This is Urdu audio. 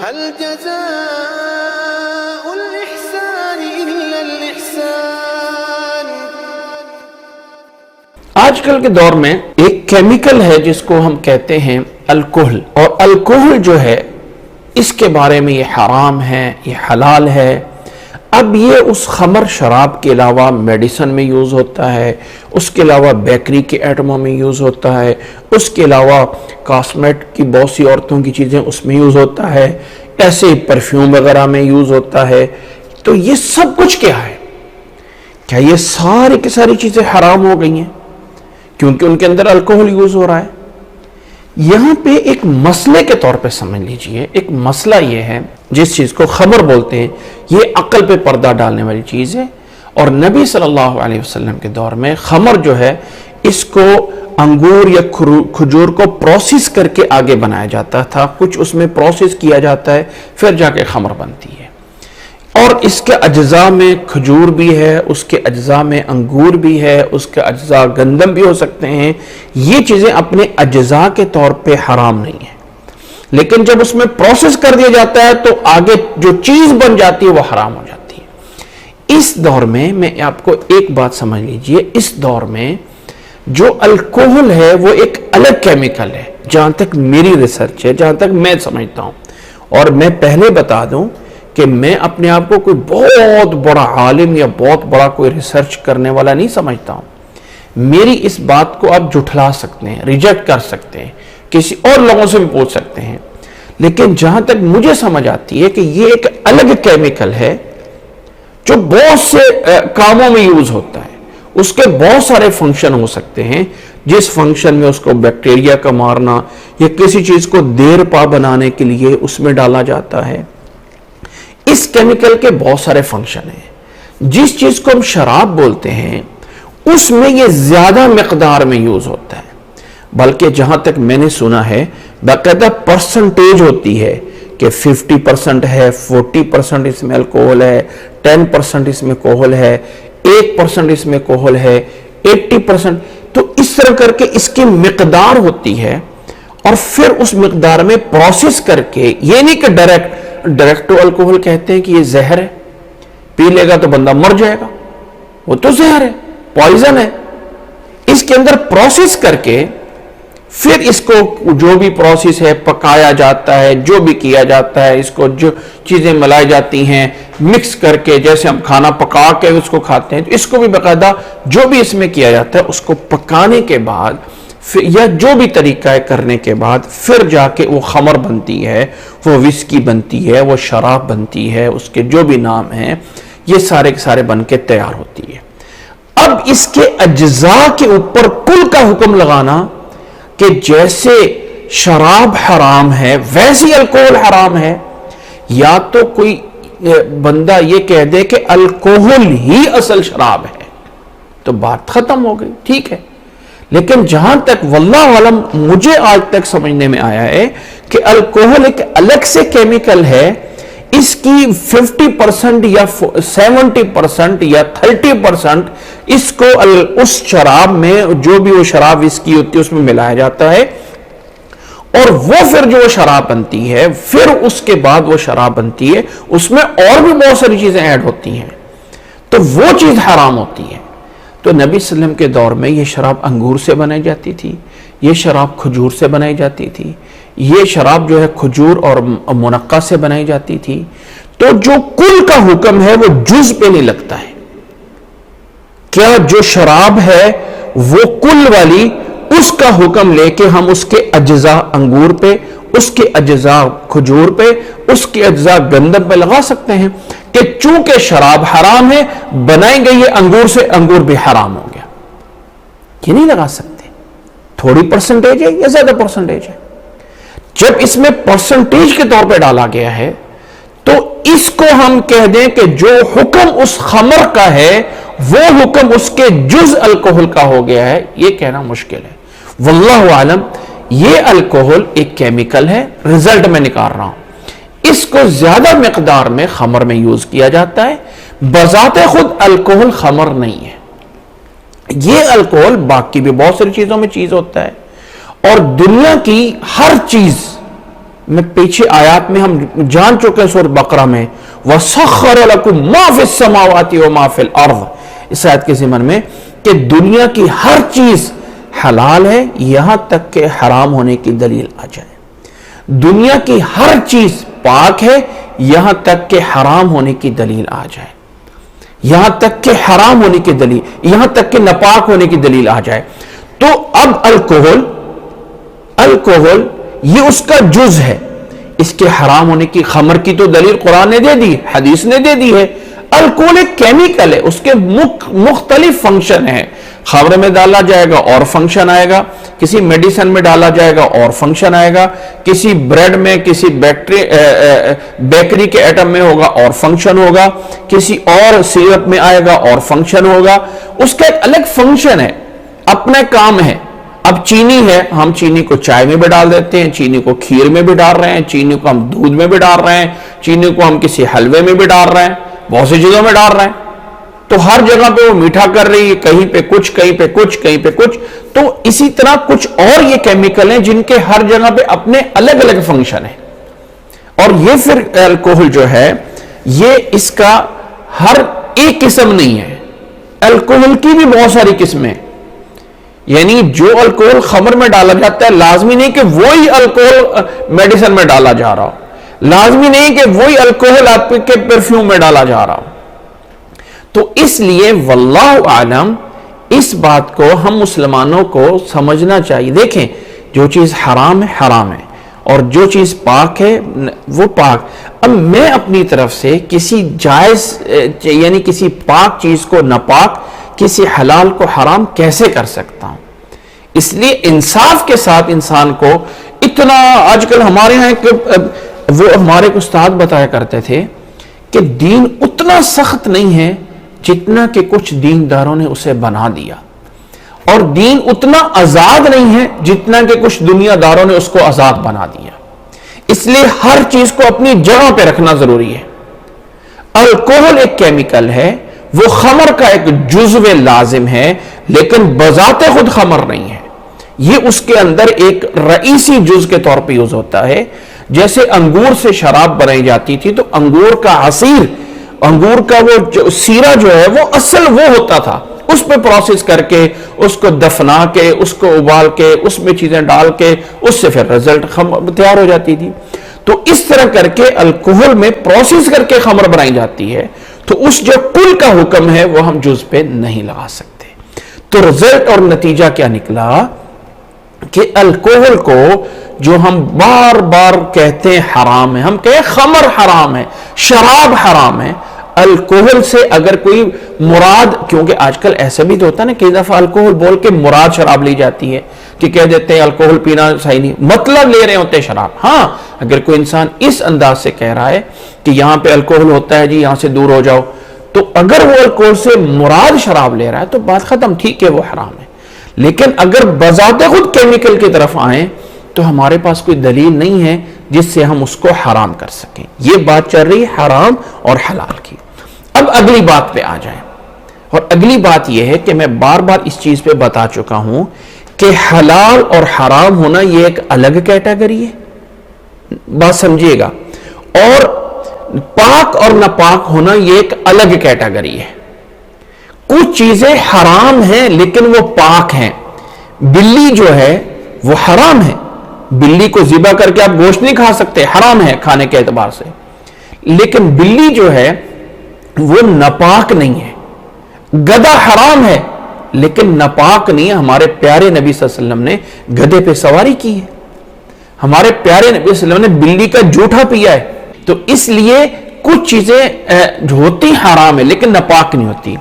هل جزاء الإحسان إلا الإحسان۔ آج کل کے دور میں ایک کیمیکل ہے جس کو ہم کہتے ہیں الکحل، اور الکحل جو ہے اس کے بارے میں یہ حرام ہے، یہ حلال ہے۔ اب یہ اس خمر شراب کے علاوہ میڈیسن میں یوز ہوتا ہے، اس کے علاوہ بیکری کے ایٹموں میں یوز ہوتا ہے، اس کے علاوہ کاسمیٹ کی بہت سی عورتوں کی چیزیں اس میں یوز ہوتا ہے، ایسے پرفیوم وغیرہ میں یوز ہوتا ہے۔ تو یہ سب کچھ کیا ہے؟ کیا یہ ساری کی ساری چیزیں حرام ہو گئی ہیں کیونکہ ان کے اندر الکحل یوز ہو رہا ہے؟ یہاں پہ ایک مسئلے کے طور پہ سمجھ لیجئے، ایک مسئلہ یہ ہے، جس چیز کو خمر بولتے ہیں، یہ عقل پہ پردہ ڈالنے والی چیز ہے، اور نبی صلی اللہ علیہ وسلم کے دور میں خمر جو ہے اس کو انگور یا کھجور کو پروسیس کر کے آگے بنایا جاتا تھا، کچھ اس میں پروسیس کیا جاتا ہے پھر جا کے خمر بنتی ہے، اور اس کے اجزاء میں کھجور بھی ہے، اس کے اجزاء میں انگور بھی ہے، اس کے اجزاء گندم بھی ہو سکتے ہیں۔ یہ چیزیں اپنے اجزاء کے طور پہ حرام نہیں ہیں، لیکن جب اس میں پروسیس کر دیا جاتا ہے تو آگے جو چیز بن جاتی ہے وہ حرام ہو جاتی ہے۔ اس دور میں آپ کو ایک بات سمجھ لیجئے، اس دور میں جو الکحل ہے وہ ایک الگ کیمیکل ہے، جہاں تک میری ریسرچ ہے، جہاں تک میں سمجھتا ہوں، اور میں پہلے بتا دوں کہ میں اپنے آپ کو کوئی بہت بڑا عالم یا بہت بڑا کوئی ریسرچ کرنے والا نہیں سمجھتا ہوں۔ میری اس بات کو آپ جھٹلا سکتے ہیں، ریجیکٹ کر سکتے ہیں، کسی اور لوگوں سے بھی پوچھ سکتے ہیں، لیکن جہاں تک مجھے سمجھ آتی ہے کہ یہ ایک الگ کیمیکل ہے جو بہت سے کاموں میں یوز ہوتا ہے، اس کے بہت سارے فنکشن ہو سکتے ہیں، جس فنکشن میں اس کو بیکٹیریا کا مارنا یا کسی چیز کو دیر پا بنانے کے لیے اس میں ڈالا جاتا ہے۔ اس کیمیکل کے بہت سارے فنکشن ہیں۔ جس چیز کو ہم شراب بولتے ہیں اس میں یہ زیادہ مقدار میں یوز ہوتا ہے، بلکہ جہاں تک میں نے سنا ہے باقاعدہ پرسنٹیج ہوتی ہے کہ 50% ہے، 40% اس میں الکحل ہے، 10% اس میں کوہل ہے، 1% اس میں کوہل ہے، 80%۔ تو اس طرح کر کے اس کی مقدار ہوتی ہے، اور پھر اس مقدار میں پروسیس کر کے، یہ نہیں کہ ڈائریکٹ الکحل کہتے ہیں کہ یہ زہر ہے، پی لے گا تو بندہ مر جائے گا، وہ تو زہر ہے، پوائزن ہے۔ اس کے اندر پروسیس کر کے پھر اس کو جو بھی پروسیس ہے پکایا جاتا ہے، جو بھی کیا جاتا ہے، اس کو جو چیزیں ملائی جاتی ہیں مکس کر کے، جیسے ہم کھانا پکا کے اس کو کھاتے ہیں، تو اس کو بھی باقاعدہ جو بھی اس میں کیا جاتا ہے اس کو پکانے کے بعد یا جو بھی طریقہ ہے کرنے کے بعد پھر جا کے وہ خمر بنتی ہے، وہ وسکی بنتی ہے، وہ شراب بنتی ہے، اس کے جو بھی نام ہیں یہ سارے کے سارے بن کے تیار ہوتی ہے۔ اب اس کے اجزاء کے اوپر کل کا حکم لگانا کہ جیسے شراب حرام ہے ویسی الکحل حرام ہے، یا تو کوئی بندہ یہ کہہ دے کہ الکحل ہی اصل شراب ہے تو بات ختم ہو گئی، ٹھیک ہے۔ لیکن جہاں تک واللہ علم مجھے آج تک سمجھنے میں آیا ہے کہ الکحل ایک الگ سے کیمیکل ہے، اس کی 50% یا 70% یا 30% اس کو اس شراب میں، جو بھی وہ شراب اس کی ہوتی ہے اس میں ملایا جاتا ہے، اور وہ پھر جو شراب بنتی ہے، پھر اس کے بعد وہ شراب بنتی ہے، اس میں اور بھی بہت ساری چیزیں ایڈ ہوتی ہیں، تو وہ چیز حرام ہوتی ہے۔ تو نبی صلی اللہ علیہ وسلم کے دور میں یہ شراب انگور سے بنائی جاتی تھی، یہ شراب کھجور سے بنائی جاتی تھی، یہ شراب جو ہے کھجور اور منقع سے بنائی جاتی تھی۔ تو جو کل کا حکم ہے وہ جز پہ نہیں لگتا ہے۔ کیا جو شراب ہے وہ کل والی، اس کا حکم لے کے ہم اس کے اجزاء انگور پہ، اس کے اجزاء کھجور پہ، اس کے اجزاء گندم پہ لگا سکتے ہیں کہ چونکہ شراب حرام ہے، بنائی گئی ہے انگور سے، انگور بھی حرام ہو گیا؟ یہ نہیں لگا سکتے۔ تھوڑی پرسنٹیج ہے یا زیادہ پرسنٹیج ہے؟ جب اس میں پرسنٹیج کے طور پہ ڈالا گیا ہے تو اس کو ہم کہہ دیں کہ جو حکم اس خمر کا ہے وہ حکم اس کے جز الکحل کا ہو گیا ہے، یہ کہنا مشکل ہے۔ واللہ عالم، یہ الکحل ایک کیمیکل ہے، رزلٹ میں نکال رہا ہوں، اس کو زیادہ مقدار میں خمر میں یوز کیا جاتا ہے، بذات خود الکحل خمر نہیں ہے۔ یہ الکحل باقی بھی بہت ساری چیزوں میں چیز ہوتا ہے، اور دنیا کی ہر چیز میں پیچھے آیات میں ہم جان چکے ہیں سورۃ بقرہ میں وَسَخَّرَ لَكُم مَا فِي السَّمَاوَاتِ وَمَا فِي الْأَرْضِ، اس آیت کے ضمن میں کہ دنیا کی ہر چیز حلال ہے یہاں تک کہ حرام ہونے کی دلیل آ جائے، دنیا کی ہر چیز پاک ہے یہاں تک کہ حرام ہونے کی دلیل آ جائے، یہاں تک کہ حرام ہونے کی دلیل، یہاں تک کہ ناپاک ہونے کی دلیل آ جائے۔ تو اب الکوہل یہ اس کا جز ہے، اس کے حرام ہونے کی، خمر کی تو دلیل قرآن نے دے دی، حدیث نے دے دی ہے۔ الکوہل ایک کیمیکل ہے، اس کے مختلف فنکشن ہیں، خمر میں ڈالا جائے گا اور فنکشن آئے گا، کسی میڈیسن میں ڈالا جائے گا اور فنکشن آئے گا، کسی بریڈ میں، کسی بیکری کے ایٹم میں ہوگا اور فنکشن ہوگا، کسی اور سیرپ میں آئے گا اور فنکشن ہوگا، اس کا ایک الگ فنکشن ہے، اپنا کام ہے۔ اب چینی ہے، ہم چینی کو چائے میں بھی ڈال دیتے ہیں، چینی کو کھیر میں بھی ڈال رہے ہیں، چینی کو ہم دودھ میں بھی ڈال رہے ہیں، چینی کو ہم کسی حلوے میں بھی ڈال رہے ہیں، بہت سی چیزوں میں ڈال رہے ہیں، تو ہر جگہ پہ وہ میٹھا کر رہی ہے، کہیں پہ کچھ، کہیں پہ کچھ، کہیں پہ کچھ۔ تو اسی طرح کچھ اور یہ کیمیکل ہیں جن کے ہر جگہ پہ اپنے الگ الگ فنکشن ہیں، اور یہ پھر الکوہل جو ہے یہ اس کا ہر ایک قسم نہیں ہے، الکوہل کی بھی بہت ساری قسمیں، یعنی جو الکوہل خمر میں ڈالا جاتا ہے لازمی نہیں کہ وہی الکوہل میڈیسن میں ڈالا جا رہا ہو، لازمی نہیں کہ وہی الکوہل آپ کے پرفیوم میں ڈالا جا رہا ہو۔ تو اس لیے واللہ اعلم اس بات کو ہم مسلمانوں کو سمجھنا چاہیے۔ دیکھیں، جو چیز حرام ہے حرام ہے، اور جو چیز پاک ہے وہ پاک۔ اب میں اپنی طرف سے کسی جائز یعنی کسی پاک چیز کو ناپاک، کسی حلال کو حرام کیسے کر سکتا ہوں؟ اس لیے انصاف کے ساتھ انسان کو اتنا، آج کل ہمارے یہاں وہ ہمارے استاد بتایا کرتے تھے کہ دین اتنا سخت نہیں ہے جتنا کہ کچھ دینداروں نے اسے بنا دیا، اور دین اتنا آزاد نہیں ہے جتنا کہ کچھ دنیا داروں نے اس کو آزاد بنا دیا۔ اس لیے ہر چیز کو اپنی جگہ پہ رکھنا ضروری ہے۔ الکوہل ایک کیمیکل ہے، وہ خمر کا ایک جزو لازم ہے، لیکن بذات خود خمر نہیں ہے، یہ اس کے اندر ایک رئیسی جز کے طور پہ یوز ہوتا ہے۔ جیسے انگور سے شراب بنائی جاتی تھی تو انگور کا عصیر، انگور کا وہ سیرہ جو ہے وہ اصل وہ ہوتا تھا، اس پہ پروسیس کر کے، اس کو دفنا کے، اس کو ابال کے، اس میں چیزیں ڈال کے، اس سے پھر رزلٹ تیار ہو جاتی تھی۔ تو اس طرح کر کے الکوہل میں پروسیس کر کے خمر بنائی جاتی ہے، تو اس جو کل کا حکم ہے وہ ہم جز پہ نہیں لگا سکتے۔ تو رزلٹ اور نتیجہ کیا نکلا کہ الکوہل کو جو ہم بار بار کہتے ہیں حرام ہے، ہم کہیں خمر حرام ہے، شراب حرام ہے، الکوہل سے اگر کوئی مراد، کیونکہ آج کل ایسا بھی تو ہوتا ہے نا کئی دفعہ الکوہل بول کے مراد شراب لی جاتی ہے، کہ کہہ دیتے ہیں الکوہل پینا صحیح نہیں، مطلب لے رہے ہوتے شراب۔ ہاں، اگر کوئی انسان اس انداز سے کہہ رہا ہے کہ یہاں پہ الکوہل ہوتا ہے جی یہاں سے دور ہو جاؤ، تو اگر وہ الکوہل سے مراد شراب لے رہا ہے تو بات ختم، ٹھیک ہے وہ حرام ہے۔ لیکن اگر بذات خود کیمیکل کی طرف آئیں تو ہمارے پاس کوئی دلیل نہیں ہے جس سے ہم اس کو حرام کر سکیں۔ یہ بات چل رہی ہے حرام اور حلال کی۔ اب اگلی بات پہ آ جائیں، اور اگلی بات یہ ہے کہ میں بار بار اس چیز پہ بتا چکا ہوں کہ حلال اور حرام ہونا یہ ایک الگ کیٹیگری ہے، بات سمجھیے گا، اور پاک اور ناپاک ہونا یہ ایک الگ کیٹیگری ہے۔ کچھ چیزیں حرام ہیں لیکن وہ پاک ہیں۔ بلی جو ہے وہ حرام ہے، بلی کو ذبح کر کے آپ گوشت نہیں کھا سکتے، حرام ہے کھانے کے اعتبار سے، لیکن بلی جو ہے وہ ناپاک نہیں ہے۔ گدھا حرام ہے لیکن ناپاک نہیں ہے۔ ہمارے پیارے نبی صلی اللہ علیہ وسلم نے گدھے پہ سواری کی ہے، ہمارے پیارے نبی صلی اللہ علیہ وسلم نے بلی کا جوٹا پیا ہے۔ تو اس لیے کچھ چیزیں ہوتی حرام ہے لیکن ناپاک نہیں ہوتی۔